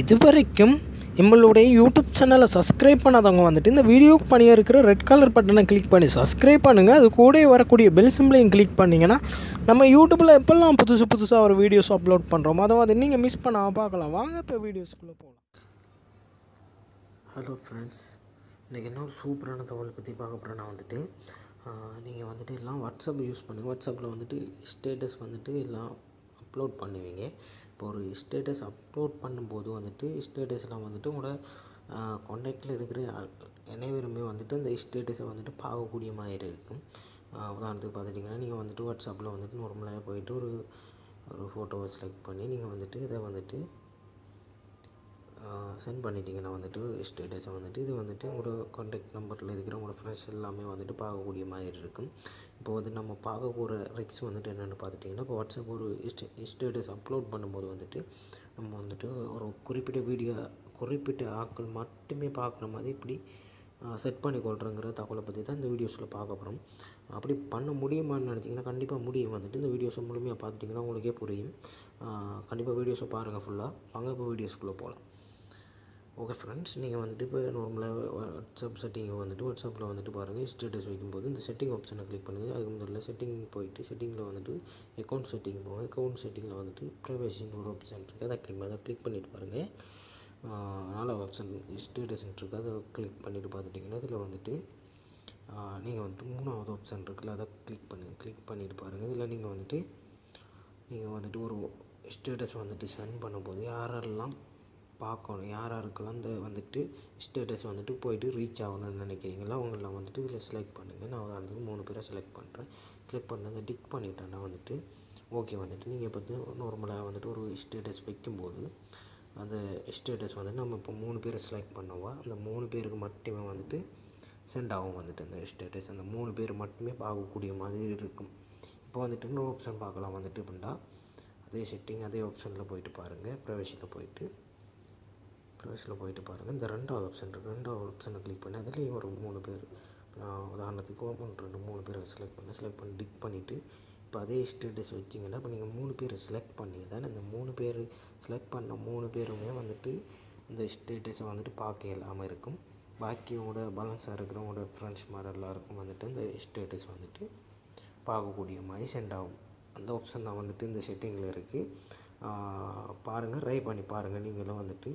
இதுவரைக்கும் நம்மளுடைய யூடியூப் சேனலை சப்ஸ்கிரைப் பண்ணாதவங்க வந்துட்டு இந்த வீடியோக்கு பண்ணியே இருக்கிற ரெட் கலர் பட்டனை கிளிக் பண்ணி சப்ஸ்கிரைப் பண்ணுங்கள். அது கூட வரக்கூடிய பெல் சிம்பிளையும் கிளிக் பண்ணிங்கன்னா நம்ம யூடியூப்பில் எப்போல்லாம் புதுசாக ஒரு வீடியோஸ் அப்லோட் பண்ணுறோமோ அதை வந்து நீங்கள் மிஸ் பண்ணாமல் பார்க்கலாம். வாங்க இப்போ வீடியோஸ்குள்ளே போகலாம். ஹலோ ஃப்ரெண்ட்ஸ், இன்றைக்கி என்ன ஒரு சூப்பரான தகவல் பற்றி பார்க்க போகிறேன். நான் வந்துட்டு நீங்கள் வந்துட்டு எல்லாம் வாட்ஸ்அப் யூஸ் பண்ணுங்கள். வாட்ஸ்அப்பில் வந்துட்டு ஸ்டேட்டஸ் வந்துட்டு எல்லாம் அப்லோட் பண்ணுவீங்க. இப்போ ஒரு ஸ்டேட்டஸ் அப்லோட் பண்ணும்போது வந்துட்டு ஸ்டேட்டஸ்லாம் வந்துட்டு உங்களோட கான்டாக்டில் இருக்கிற அனைவருமே வந்துட்டு அந்த ஸ்டேட்டஸை வந்துட்டு பார்க்கக்கூடிய மாதிரி இருக்கும். உதாரணத்துக்கு பார்த்துட்டிங்கன்னா நீங்கள் வந்துட்டு வாட்ஸ்அப்பில் வந்துட்டு நார்மலாக போயிட்டு ஒரு ஃபோட்டோவை செலக்ட் பண்ணி நீங்கள் வந்துட்டு இதை வந்துட்டு சென்ட் பண்ணிட்டீங்கன்னா வந்துட்டு ஸ்டேட்டஸை வந்துட்டு இது வந்துட்டு உங்களோட கான்டாக்ட் நம்பரில் இருக்கிற உங்களோட ஃப்ரெண்ட்ஸ் எல்லாமே வந்துட்டு பார்க்கக்கூடிய மாதிரி இருக்கும். இப்போ வந்து நம்ம பார்க்கக்கூட ரிக்ஸ் வந்துட்டு என்னென்னு பார்த்துட்டிங்கன்னா, இப்போ வாட்ஸ்அப் ஒரு ஸ்டேட்டஸ் அப்லோட் பண்ணும்போது வந்துட்டு நம்ம வந்துட்டு ஒரு குறிப்பிட்ட ஆட்கள் மட்டுமே பார்க்குற மாதிரி இப்படி செட் பண்ணி கொள்கிறங்கிற தகவலை பற்றி தான் இந்த வீடியோஸில் பார்க்க போகிறோம். அப்படி பண்ண முடியுமான்னு நினச்சிங்கன்னா கண்டிப்பாக முடியும். வந்துட்டு இந்த வீடியோஸை முழுமையாக பார்த்துட்டிங்கன்னா உங்களுக்கே புரியும். கண்டிப்பாக வீடியோஸை பாருங்கள் ஃபுல்லாக. வாங்க இப்போ வீடியோஸ்குள்ளே போகலாம். ஓகே ஃப்ரெண்ட்ஸ், நீங்கள் வந்துட்டு இப்போ நார்மலாக வாட்ஸ்அப் செட்டிங்கை வந்துட்டு வாட்ஸ்அப்பில் வந்துட்டு பாருங்கள். ஸ்டேட்டஸ் வைக்கும்போது இந்த செட்டிங் ஆப்ஷனை கிளிக் பண்ணுங்கள். அதுக்கு முதல்ல செட்டிங் போயிட்டு செட்டிங்கில் வந்துட்டு அக்கௌண்ட் செட்டிங் போங்க. அக்கௌண்ட் செட்டிங்கில் வந்துட்டு ப்ரைவசின்னு ஒரு ஆப்ஷன் இருக்குது, அதை கிளிக் பண்ணிவிட்டு பாருங்கள். நாலாவது ஆப்ஷன் ஸ்டேட்டஸ் இருக்குது, அதை கிளிக் பண்ணிவிட்டு பார்த்துட்டிங்கன்னா இதில் வந்துட்டு நீங்கள் வந்துட்டு மூணாவது ஆப்ஷன் இருக்குல்ல, அதை கிளிக் பண்ணிவிட்டு பாருங்கள். இதில் நீங்கள் வந்துட்டு ஒரு ஸ்டேட்டஸ் வந்துட்டு சென்ட் பண்ணும்போது யாரெல்லாம் பார்க்கணும், யாருக்கெல்லாம் இந்த வந்துட்டு ஸ்டேட்டஸ் வந்துட்டு போயிட்டு ரீச் ஆகணும்னு நினைக்கிறீங்களோ அவங்களெலாம் வந்துட்டு இதில் செலக்ட் பண்ணுங்கள். நான் உதாரணத்துக்கு 3 பேரை செலக்ட் பண்ணுறேன். செலக்ட் பண்ணதை டிக் பண்ணிட்டேன்னா வந்துட்டு ஓகே வந்துட்டு நீங்கள் இப்போ நார்மலாக வந்துட்டு ஒரு ஸ்டேட்டஸ் வைக்கும்போது அந்த ஸ்டேட்டஸ் வந்துட்டு நம்ம இப்போ 3 பேரை செலக்ட் பண்ணவா அந்த 3 பேருக்கு மட்டுமே வந்துட்டு சென்ட் ஆகும். வந்துட்டு அந்த ஸ்டேட்டஸ் அந்த 3 பேர் மட்டுமே பார்க்கக்கூடிய மாதிரி இருக்கும். இப்போ வந்துட்டு இன்னொரு ஆப்ஷன் பார்க்கலாம். வந்துட்டு அப்படின்னா அதே செட்டிங் அதே ஆப்ஷனில் போயிட்டு பாருங்கள். ப்ரைவசியில் போயிட்டு பாருங்கள். இந்த ரெண்டாவது ஆப்ஷனை கிளிக் பண்ணி அதுலேயும் ஒரு 3 பேர் உதாரணத்துக்கு 3 பேரை செலக்ட் பண்ணி டிக் பண்ணிவிட்டு இப்போ அதே ஸ்டேட்டஸ் வச்சிங்கன்னா இப்போ நீங்கள் 3 பேரை செலக்ட் பண்ணி தானே இந்த 3 பேர் செலக்ட் பண்ண 3 பேருமே வந்துட்டு இந்த ஸ்டேட்டஸை வந்துட்டு பார்க்க இல்லாமல் இருக்கும். பாக்கி உங்களோட பேலன்ஸாக இருக்கிறவங்களோட ஃப்ரெண்ட்ஸ் மாதிரி எல்லாருக்கும் வந்துட்டு இந்த ஸ்டேட்டஸ் வந்துட்டு பார்க்கக்கூடிய மாதிரி சென்ட் ஆகும். அந்த ஆப்ஷன் தான் வந்துட்டு இந்த செட்டிங்கில் இருக்குது. பாருங்கள், ட்ரை பண்ணி பாருங்கள். நீங்களும் வந்துட்டு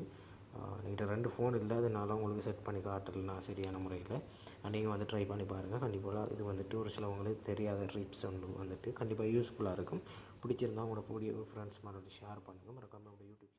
என்கிட்ட 2 ஃபோன் இல்லாதனால உங்களுக்கு செட் பண்ணி காட்டலைன்னா சரியான முறையில் நீங்கள் வந்து ட்ரை பண்ணி பாருங்கள். கண்டிப்பாக இது வந்துட்டு ஒரு சிலவங்களுக்கு தெரியாத டிப்ஸ் வந்துட்டு கண்டிப்பாக யூஸ்ஃபுல்லாக இருக்கும். பிடிச்சிருந்தால் உங்களோட வீடியோ ஃப்ரெண்ட்ஸ் மாதிரி ஷேர் பண்ணுங்கள். மறக்காமல் உங்களோட யூடியூப்